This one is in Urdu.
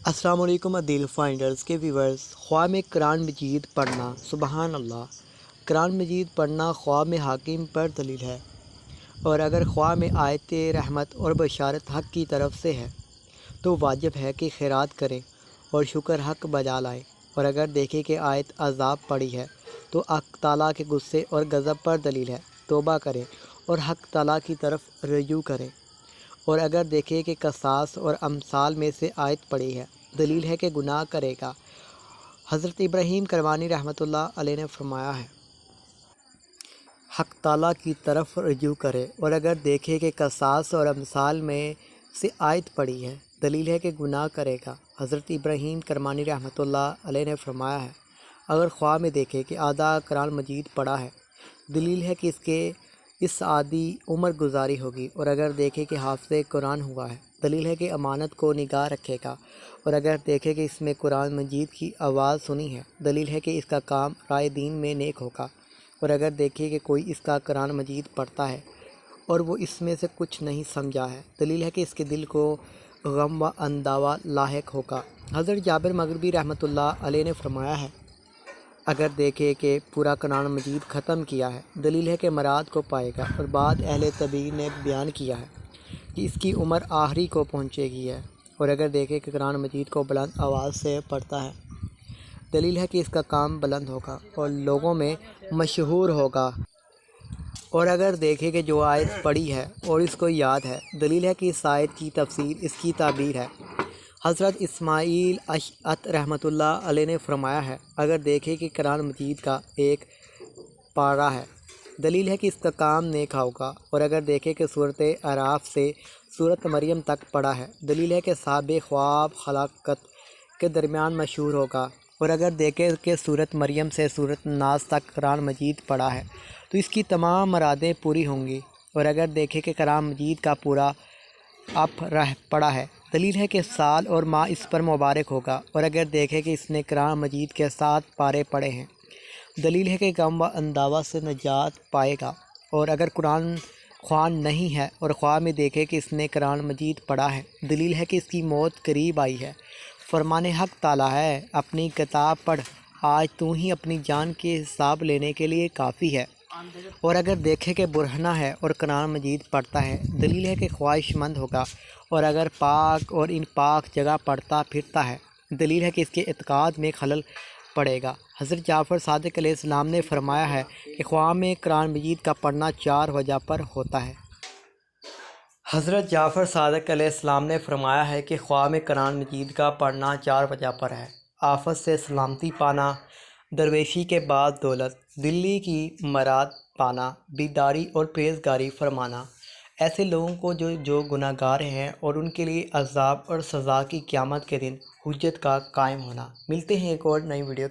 السلام علیکم عدیل فائنڈرز کے ویورز۔ خواب میں قرآن مجید پڑھنا، سبحان اللہ۔ قرآن مجید پڑھنا خواب میں حاکم پر دلیل ہے، اور اگر خواب میں آیت رحمت اور بشارت حق کی طرف سے ہے تو واجب ہے کہ خیرات کریں اور شکر حق بجا لائیں، اور اگر دیکھیں کہ آیت عذاب پڑی ہے تو حق تعالیٰ کے غصے اور غضب پر دلیل ہے، توبہ کریں اور حق تعالیٰ کی طرف رجوع کریں، اور اگر دیکھیں کہ قصاص اور امثال میں سے آیت پڑی ہے، دلیل ہے کہ گناہ کرے گا۔ حضرت ابراہیم کرمانی رحمۃ اللہ علیہ نے فرمایا ہے، حق تعالیٰ کی طرف رجوع کرے، اور اگر دیکھے کہ قصاص اور امثال میں سے آیت پڑی ہے، دلیل ہے کہ گناہ کرے گا۔ حضرت ابراہیم کرمانی رحمۃ اللہ علیہ نے فرمایا ہے، اگر خواب میں دیکھے کہ آدھا قرآن مجید پڑھا ہے، دلیل ہے کہ اس آدھی عمر گزاری ہوگی، اور اگر دیکھے کہ حافظ قرآن ہوا ہے، دلیل ہے کہ امانت کو نگاہ رکھے گا، اور اگر دیکھے کہ اس میں قرآن مجید کی آواز سنی ہے، دلیل ہے کہ اس کا کام رائے دین میں نیک ہوگا، اور اگر دیکھے کہ کوئی اس کا قرآن مجید پڑھتا ہے اور وہ اس میں سے کچھ نہیں سمجھا ہے، دلیل ہے کہ اس کے دل کو غم و انداوا لاحق ہوگا۔ حضرت جابر مغربی رحمۃ اللہ علیہ نے فرمایا ہے، اگر دیکھے کہ پورا قرآن مجید ختم کیا ہے، دلیل ہے کہ مراد کو پائے گا، اور بعد اہل طبیر نے بیان کیا ہے کہ اس کی عمر آخری کو پہنچے گی ہے، اور اگر دیکھے کہ قرآن مجید کو بلند آواز سے پڑھتا ہے، دلیل ہے کہ اس کا کام بلند ہوگا اور لوگوں میں مشہور ہوگا، اور اگر دیکھے کہ جو آیت پڑھی ہے اور اس کو یاد ہے، دلیل ہے کہ اس آیت کی تفسیر اس کی تعبیر ہے۔ حضرت اسماعیل اشعث رحمۃ اللہ علیہ نے فرمایا ہے، اگر دیکھے کہ قرآن مجید کا ایک پارہ ہے، دلیل ہے کہ اس کا کام نیک ہوگا، اور اگر دیکھے کہ صورت اعراف سے صورت مریم تک پڑھا ہے، دلیل ہے کہ صاحب خواب خلاقت کے درمیان مشہور ہوگا، اور اگر دیکھے کہ صورت مریم سے صورت ناس تک قرآن مجید پڑھا ہے تو اس کی تمام مرادیں پوری ہوں گی، اور اگر دیکھے کہ قرآن مجید کا پورا پڑھا ہے، دلیل ہے کہ سال اور ماہ اس پر مبارک ہوگا، اور اگر دیکھے کہ اس نے قرآن مجید کے 7 پارے پڑھے ہیں، دلیل ہے کہ غم و انداوا سے نجات پائے گا، اور اگر قرآن خوان نہیں ہے اور خواب میں دیکھے کہ اس نے قرآن مجید پڑھا ہے، دلیل ہے کہ اس کی موت قریب آئی ہے۔ فرمان حق تعالیٰ ہے، اپنی کتاب پڑھ، آج تو ہی اپنی جان کے حساب لینے کے لیے کافی ہے، اور اگر دیکھے کہ برہنہ ہے اور قرآن مجید پڑھتا ہے، دلیل ہے کہ خواہش مند ہوگا، اور اگر پاک اور ان پاک جگہ پڑھتا پھرتا ہے، دلیل ہے کہ اس کے اعتقاد میں خلل پڑے گا۔ حضرت جعفر صادق علیہ السلام نے فرمایا ہے کہ خواب میں قرآن مجید کا پڑھنا 4 وجہ پر ہوتا ہے۔ حضرت جعفر صادق علیہ السلام نے فرمایا ہے کہ خواب میں قرآن مجید کا پڑھنا 4 وجہ پر ہے: آفت سے سلامتی پانا، درویشی کے بعد دولت، دلی کی مراد پانا، بیداری اور پرہیزگاری فرمانا، ایسے لوگوں کو جو گناہ گار ہیں، اور ان کے لیے عذاب اور سزا کی قیامت کے دن حجت کا قائم ہونا۔ ملتے ہیں ایک اور نئی ویڈیو